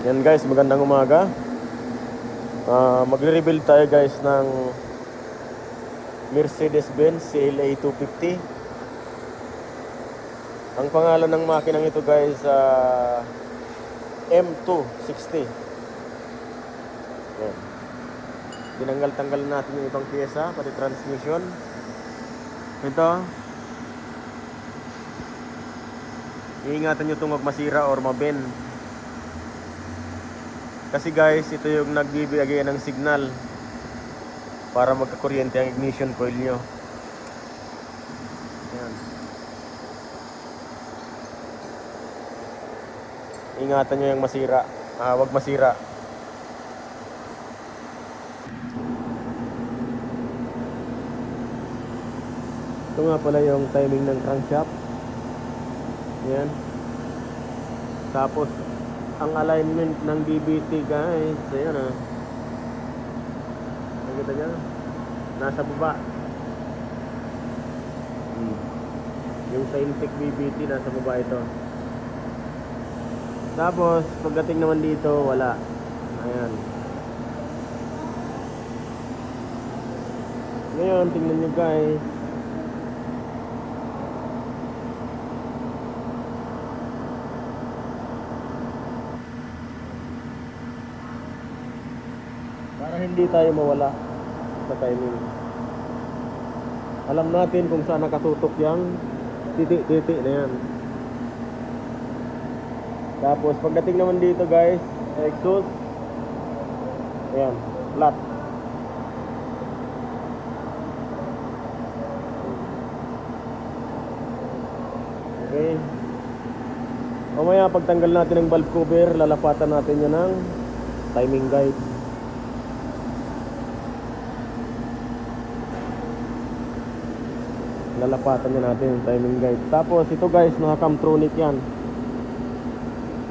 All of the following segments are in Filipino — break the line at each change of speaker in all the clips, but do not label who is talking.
Yan guys, magandang umaga. Magre-rebuild tayo guys ng Mercedes-Benz CLA 250. Ang pangalan ng makinang ito guys, M260. Yan. Tinanggal-tanggal natin yung ibang pyesa, pati transmission. Ito, iingatan nyo itong magmasira or maben. Kasi guys, ito yung nagbibigay ng signal para magkakuryente ang ignition coil nyo. Yan. Ingatan nyo yung masira. Wag masira. Ito nga pala yung timing ng crankshaft. Yan. Tapos ang alignment ng DBT guys, ayan nakita nyo? Nasa baba. Yung sa intake DBT nasa baba ito. Tapos pagdating naman dito, wala. Ayan. Ngayon, tingnan nyo guys. Para hindi tayo mawala sa timing. Alam natin kung saan nakatutok yung titi na yan. Tapos pagdating naman dito guys, sa exhaust, ayan, flat. Okay. Mamaya pagtanggal natin ng valve cover, lalapatan natin yan ng timing guide. Lalapatan niya natin yung timing guide. Tapos ito guys, naka-camtronic yan.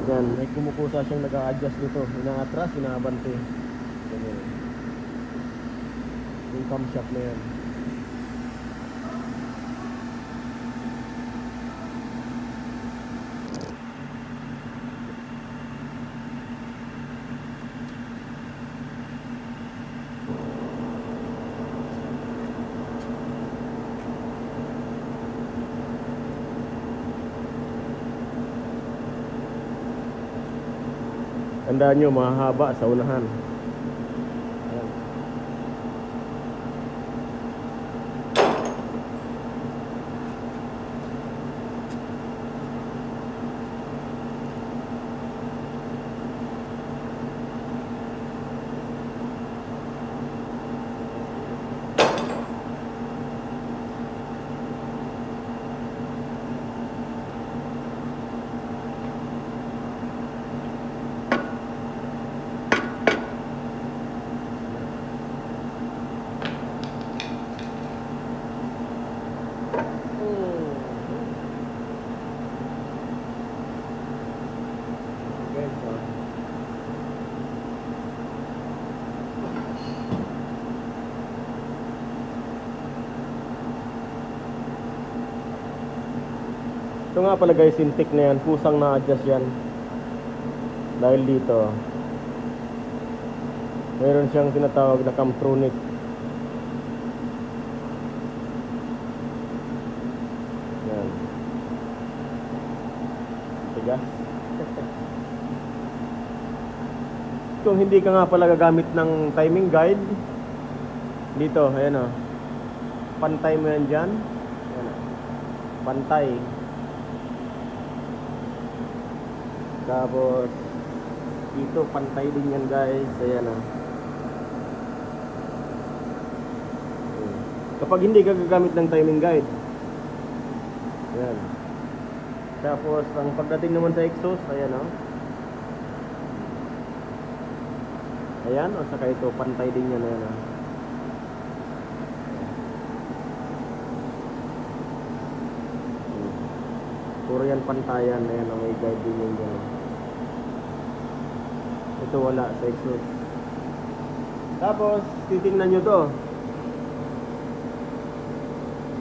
Yan, may kumukusa siyang nag-a-adjust nito. Inaatras, inaabante. Ganyan. Yung camshaft na yan. Tandaan nyo, mahaba sa unahan. Ayan. Ito nga pala guys, intake na yan. Kusang na-adjust yan. Dahil dito meron siyang tinatawag na camtronic. Yan. Tigas. Kung hindi ka nga pala gagamit ng timing guide, dito, ayan pantay mo yan dyan. Ayan pantay. Tapos dito pantay din yan guys. Ayan kapag hindi ka gagamit ng timing guide, ayan. Tapos ang pagdating naman sa exhaust, ayan ayan, o saka ito pantay din yan. Ayan puro yan pantayan. Ayan may guide din yan dyan. Ito wala sa exhaust. Tapos titingnan nyo to.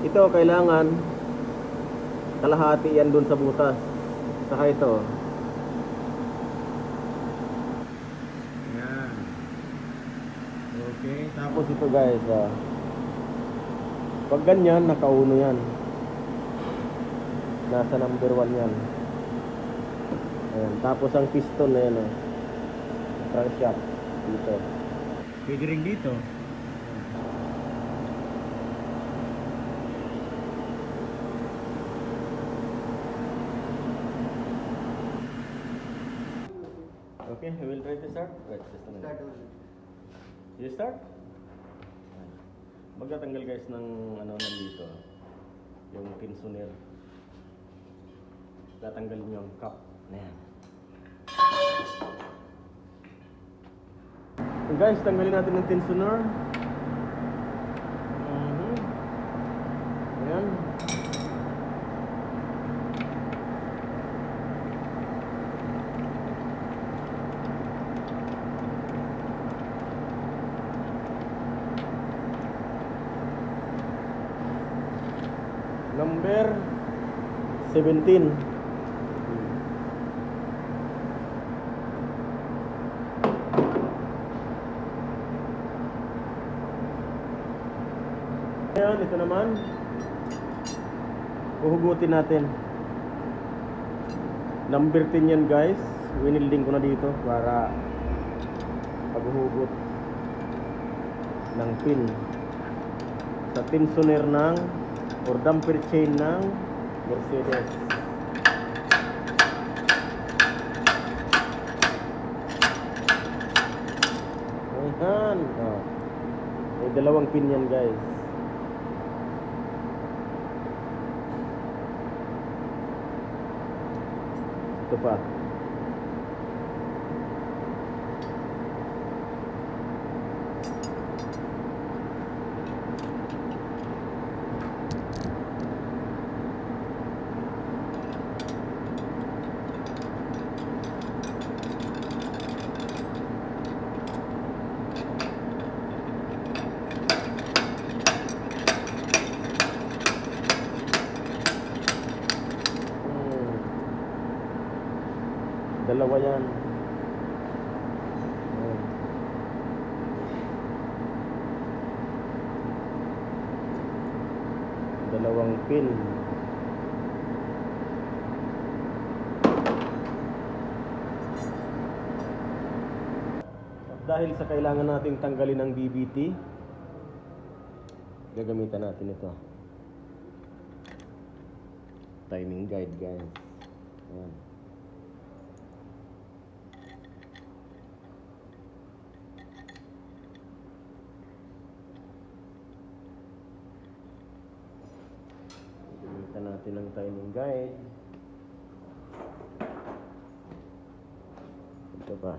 Ito kailangan kalahati yan dun sa butas. Saka ito Okay, tapos ito guys, pag ganyan, nakauno yan. Nasa number 1 yan. Ayan, tapos ang piston na yan, crankshaft dito. Pwede rin dito. Okay, we will try to start. Wait, just a minute. You start? Magtatanggal guys ng ano nandito. Yung tensioner. Tatanggalin yung cup na yan. So guys, tanggalin natin ng tensioner. Ayan. Number 17. Ayan, ito naman. Uhugutin natin. Number 10 yan guys. Winilding ko na dito para paghuhugot ng pin sa tensioner ng or damper chain ng Mercedes. Ayan. May dalawang pin yan guys. Ito pa. Dalawa yan. Ayan. Dalawang pin. At dahil sa kailangan nating tanggalin ang DBT, gagamitan natin ito. Timing guide guys. Ayan. Gamitan natin ang timing guide. Ito pa.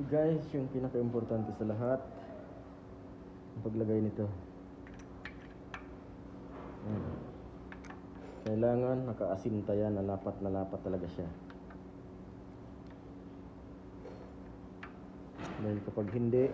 Guys, yung pinaka-importante sa lahat, ang paglagay nito. Kailangan nakaasinta yan, nalapat talaga siya. Dahil kapag hindi,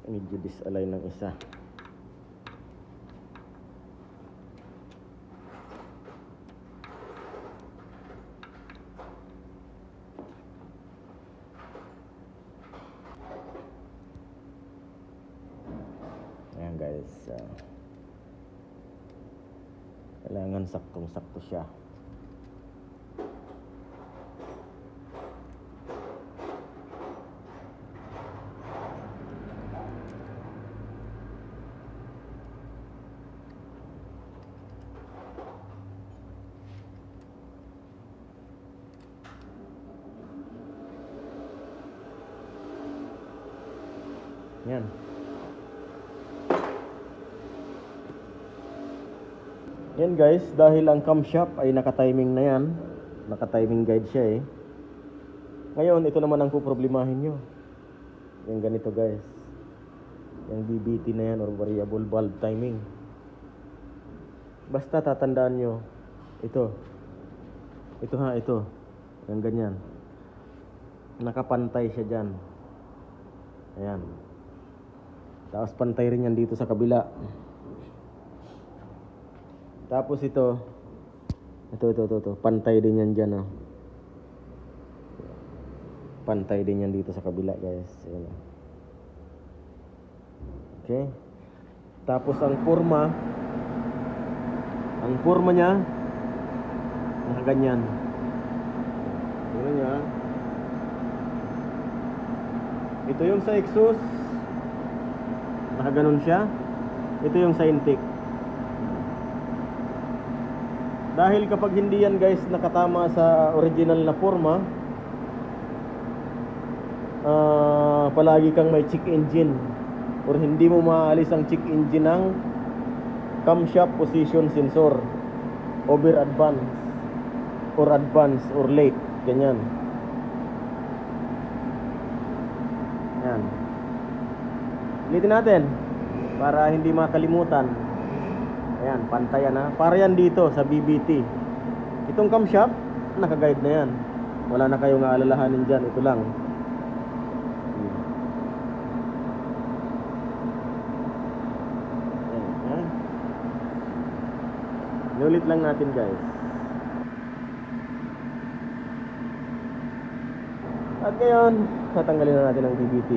Medyo disalign ng isa. Ayan guys, kailangan saktong-sakto siya. Yan. Yan guys, dahil ang camshaft ay naka-timing na yan. Naka-timing guide siya eh. Ngayon, ito naman ang kuproblemahin nyo. Yung ganito guys. Yung BBT na yan or variable valve timing. Basta tatandaan nyo. Ito. Ito ha, ito. Yung ganyan. Nakapantay siya dyan. Ayan. Tapos pantay rin yan dito sa kabila. Tapos ito. Pantay din yan dyan, oh. Pantay din yan dito sa kabila, guys. Ayan. Okay. Tapos ang forma niya nakaganyan. Tingnan niyo, ha. Ito yung sa exhaust. Nakaganon siya. Ito yung sa intake. Dahil kapag hindi yan guys nakatama sa original na forma, palagi kang may check engine or hindi mo maalis ang check engine ng camshaft position sensor, over advance or late, ganyan. Yan. Ulitin natin para hindi makalimutan. Ayan, pantayan ha. Para yan dito sa BBT. Itong camshaft, naka-guide na yan. Wala na kayong aalalahanin dyan. Ito lang. Ayan. Ulit lang natin guys. At ngayon, tatanggalin na natin ang BBT.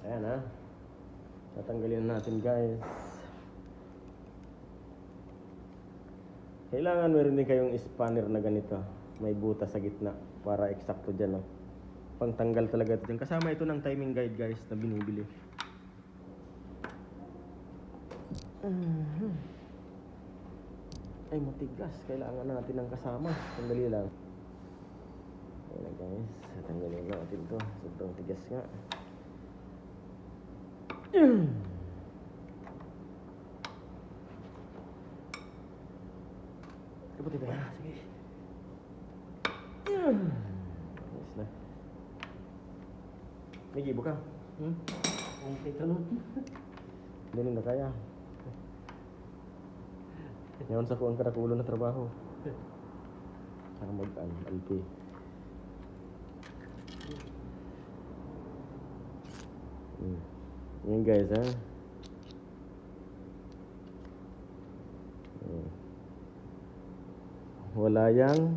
Ayan ha. Tatanggalin na natin guys. Kailangan meron din kayong spanner na ganito. May butas sa gitna para eksakto dyan, no? Pangtanggal talaga ito dyan. Kasama ito ng timing guide guys na binibili. Ay matigas. Kailangan natin ng kasama. Sandali lang. Ayan guys. Tatanggalin natin to. Sobrang tigas nga. Kaputin ka na. Sige. Yes na. May gibo ka? Okay ka nun. Hindi na kaya. Ngayon sa kuwang karakulo na trabaho. Saka mag-alpi. Yan guys ha. Wala yang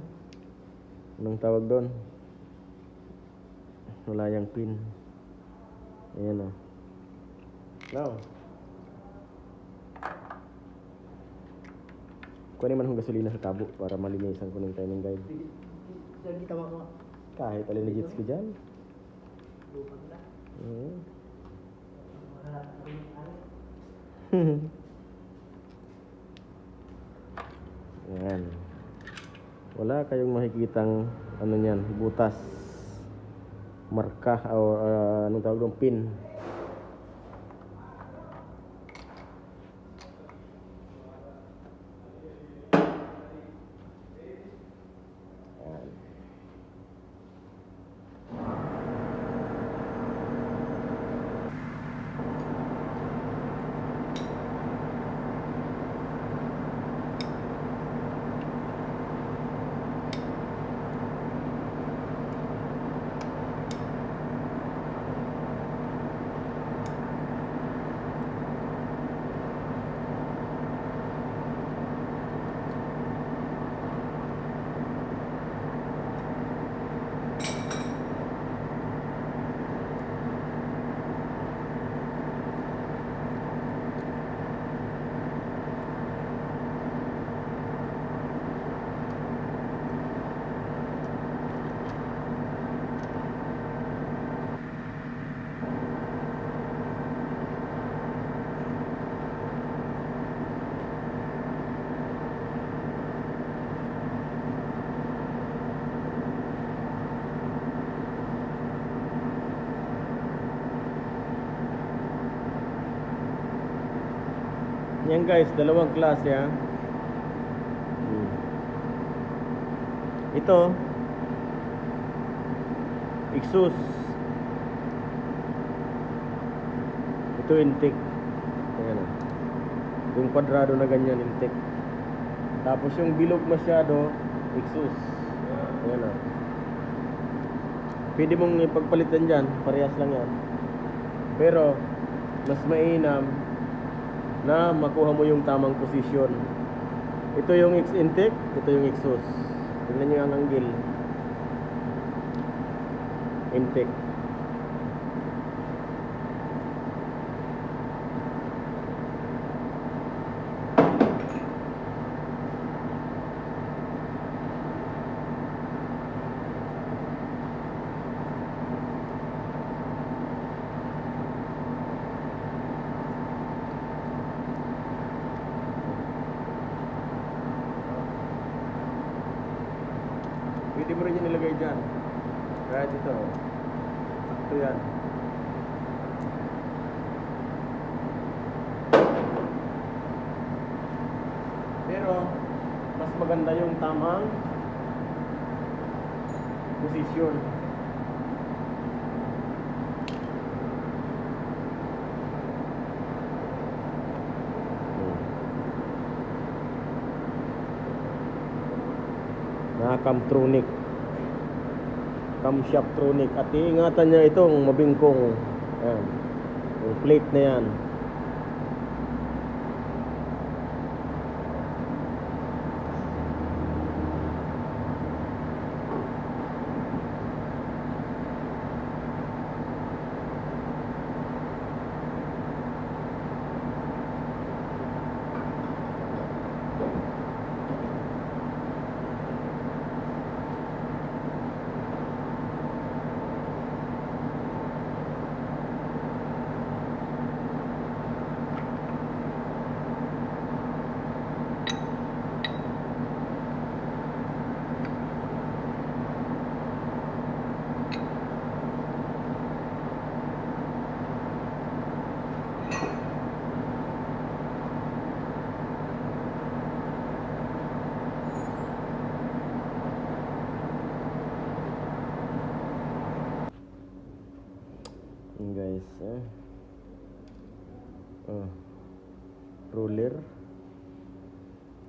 anong tawag doon? Wala yang pin. Ayan o. Now kunin man hong gasolina sa tabo para malinisan ko ng timing guide. Kahit alin na jets ko dyan. Ayan. Wala kayong makikitang ano niyan, butas, marka o anong tawag doon, pin. Yan guys, dalawang klase ha. Ito exhaust. Ito intake. Ayan o. Yung kwadrado na ganyan intake. Tapos yung bilog masyado exhaust. Ayan o. Pwede mong ipagpalitan dyan, parehas lang yan. Pero mas mainam na makuha mo yung tamang posisyon. Ito yung intake, ito yung exhaust. Tingnan nyo ang angle. Intake. Pwede mo rin yung nilagay dyan. Kahit ito. Sakto yan. Pero mas maganda yung tamang posisyon. Camtronic, camshafttronic. At iingatan niya itong mabingkong. Ayan, yung plate na yan. Guys, roller.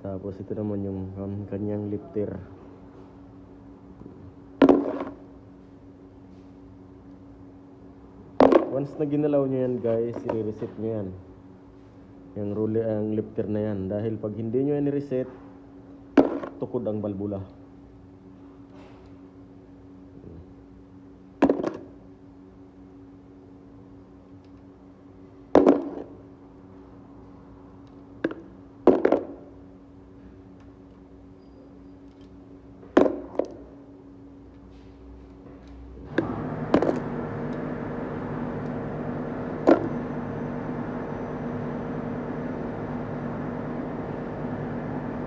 Tapos ito naman yung kanyang lifter. Once na ginalaw nyo yan guys, i-reset nyo yan. Yung roller, ang lifter na yan. Dahil pag hindi nyo yan i-reset, tukod ang balbula.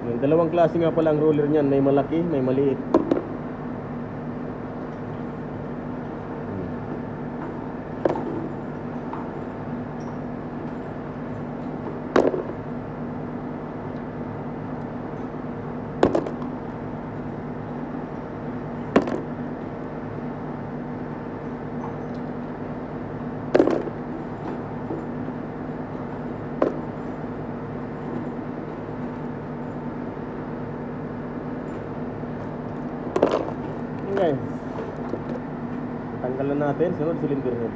Yung dalawang klase nga pala ang roller niyan, may malaki, may maliit. Guys, tanggalan natin, sunod cylinder head.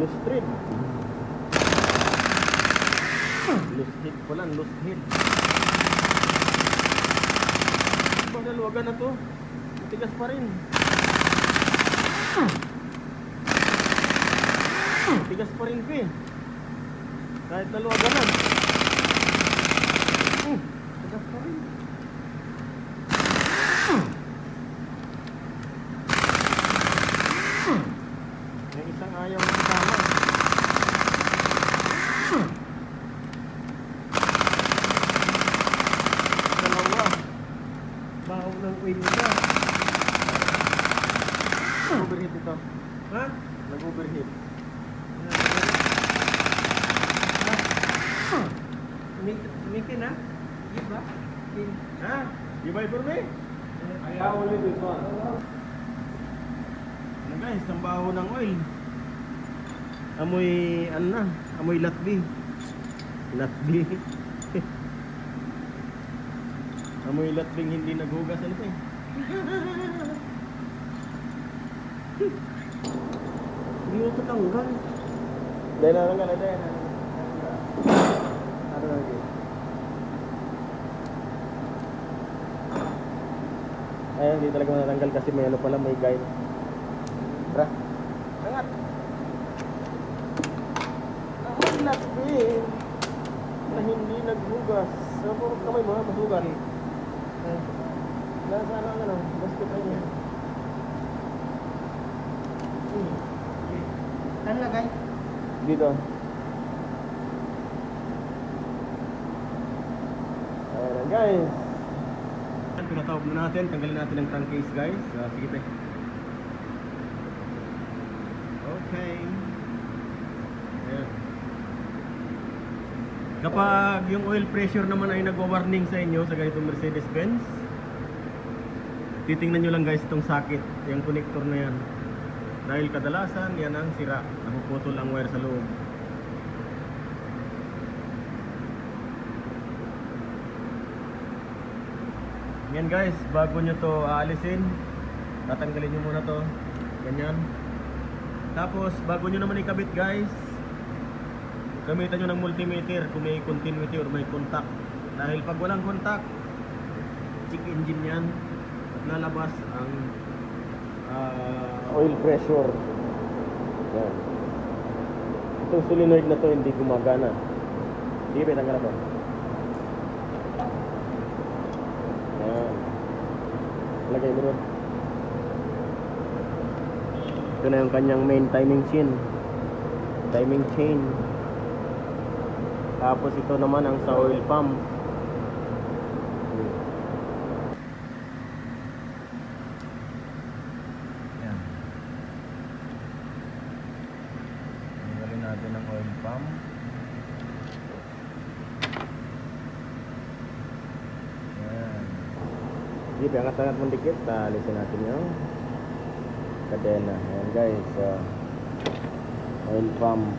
Loose thread. Loose head pala, loose head. Pagdaluwagan na to, matigas pa rin. Tigas pa rin ko eh. Kahit naluwagan na. Tigas pa rin. May isang ayaw na kasama. Dalawa. Bahaw ng oil na.
Mikin ha? Iba?
Ha? You buy for me?
I have only this one.
Ano guys, ang baho ng oil. Amoy, ano na, amoy latbi. Latbi. Amoy latbing hindi naghugas, ano pa eh. Hindi mo ito tanggal. Dahil na lang ka na, dahil na. Ano lagi? Ay, hindi talaga matanggal kasi may ano pala, may guide. Tara. Angat. Amoy latbing na hindi naghugas. So, puro kamay mo, masugat. Nasa ano, basket na yun.
Saan lagay?
Dito. Ayan guys. Pinatawag na natin, tanggalin natin ang crankcase guys. Sige pe. Okay. Ayan. Kapag yung oil pressure naman ay nagwa-warning sa inyo sa ganitong Mercedes-Benz, titingnan nyo lang guys itong socket, yung connector na yan. Dahil kadalasan yan ang sira, napuputol ang wire sa loob. Yan guys, bago nyo to aalisin, tatanggalin nyo muna to, ganyan. Tapos bago nyo naman ikabit guys, gamitan nyo ng multimeter kung may continuity or may contact. Dahil pag walang contact, check engine yan at lalabas ang oil pressure. Yan. Itong solenoid na to hindi gumagana. Sige, tanggal na to. Yan. Lagay mo rin. Ito na yung kanyang main timing chain. Timing chain. Tapos ito naman ang sa oil pump. Yan. Tanggalin natin ang oil pump. Yan. Sige, angat-angat mo dikit. Alisin natin yung kadena. Ayan guys. Oil pump.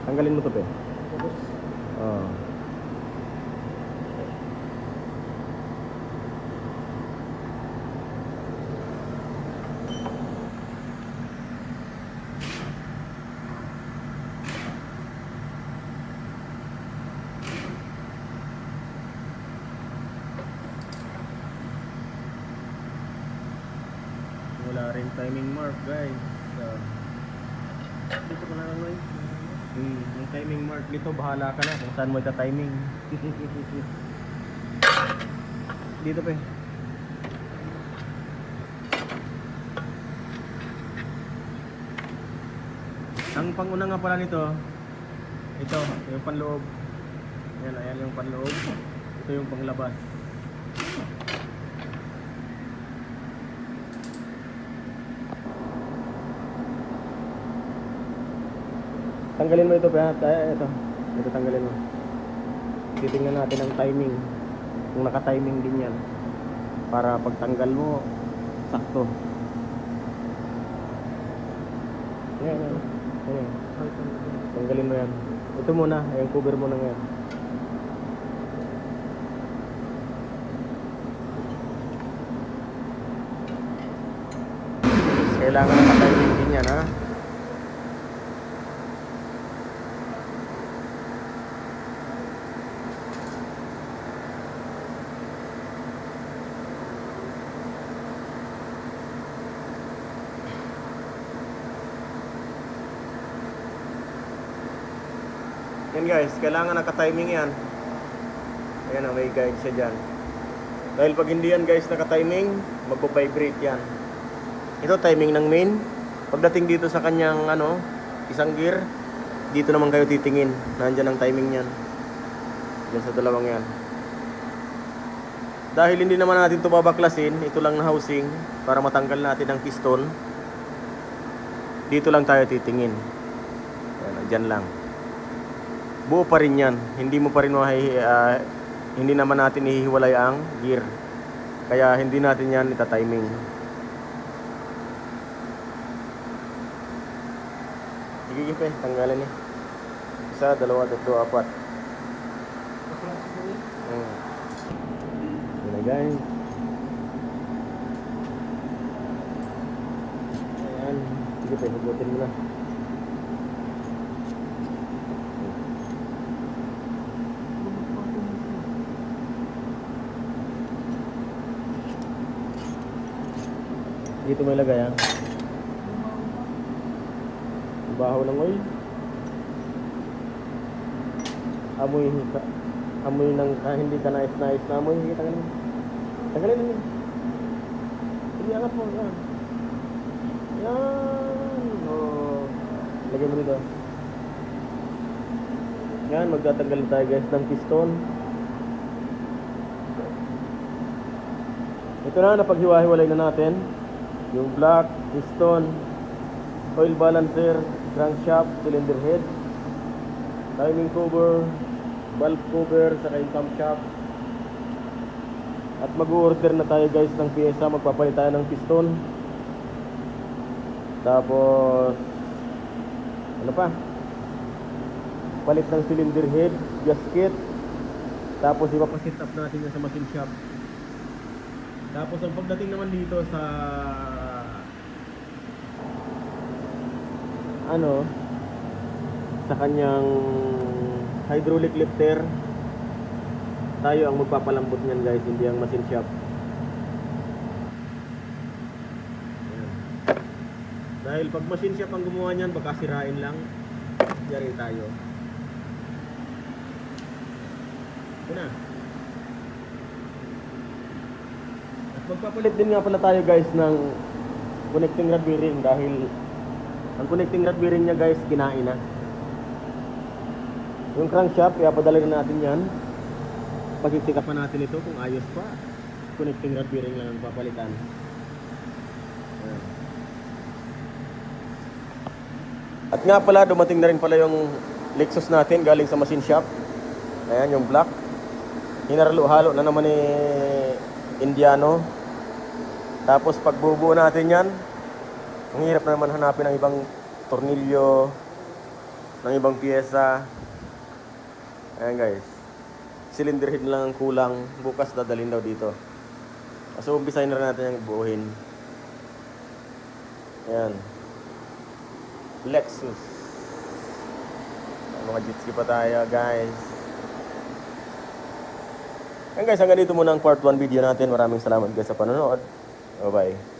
Tanggalin mo to pe. Oo. Wala rin timing mark guys. Dito ko na lang guys. Yung timing mark dito, bahala ka na kung saan mo ita-timing. Dito pa eh. Ang panguna nga pala nito, ito, yung panloob. Ayan yung panloob. Ito yung panglabas. Tanggalin mo ito pa, ito tanggalin mo. Titingnan natin ang timing. Kung naka-timing din yan. Para pagtanggal mo, sakto. Yan. Tanggalin mo yan. Ito muna, yung cover mo na yan. Kailangan naka-timing din yan ha. Yan guys, kailangan naka-timing yan. Ayan, may guide siya dyan. Dahil pag hindi yan guys naka-timing, magpo-vibrate yan. Ito timing ng main. Pagdating dito sa kanyang isang gear, dito naman kayo titingin. Nandiyan ang timing niyan. Diyan sa dalawang yan. Dahil hindi naman natin ito babaklasin, ito lang na housing para matanggal natin ang piston. Dito lang tayo titingin. Yan, dyan lang. Buo pa rin yan. Hindi hindi naman natin ihiwalay ang gear. Kaya hindi natin yan itatiming. Sige, gipe, tanggalan niya. 1, 2, 3, 4. Yun na guys. Ayan. Sige pa, hugutin mo na. Dito may lagay ha. Baho ng oil. Amoy ng hindi ka nais-nais na amoy. Sige, tanggalin mo. Tanggalin mo. Sige, angat mo. Yan. Yan. Lagay mo dito. Yan, magtatanggal tayo guys ng piston. Ito na, napaghiwa-hiwalay na natin. Yung block, piston, oil balancer, crankshaft, cylinder head, timing cover, valve cover, saka yung camshaft. At mag-order na tayo guys ng pyesa. Magpapalit tayo ng piston. Tapos ano pa? Palit ng cylinder head, gasket. Tapos ipapasit up natin yan sa machine shop. Tapos ang pagdating naman dito sa sa kanyang hydraulic lifter, tayo ang magpapalambot niyan guys, hindi ang machine shop. Ayan. Dahil pag machine shop ang gumawa niyan, baka sirain lang. Yari tayo. Ito na. At magpapalit din nga pala tayo guys ng connecting rod bearing, dahil ang connecting rod bearing niya guys, kinain na. Yung crankshaft, ipapadala na natin yan. Pag-check pa natin ito kung ayos pa. Connecting rod bearing lang ang papalitan. Ayan. At nga pala, dumating na rin pala yung Lexus natin galing sa machine shop. Ayan, yung black. Hinaralo-halo na naman ni Indiano. Tapos pagbubuo natin yan, ang hirap na naman hanapin ng ibang tornilyo, ng ibang pyesa. Ayan guys, cylinder head lang ang kulang. Bukas dadalhin daw dito. So umpisahin na rin natin yung buuhin. Ayan, Lexus. Mga jitsi pa tayo guys. Ayan guys, hanggang dito muna ang part 1 video natin. Maraming salamat guys sa panonood. Bye bye.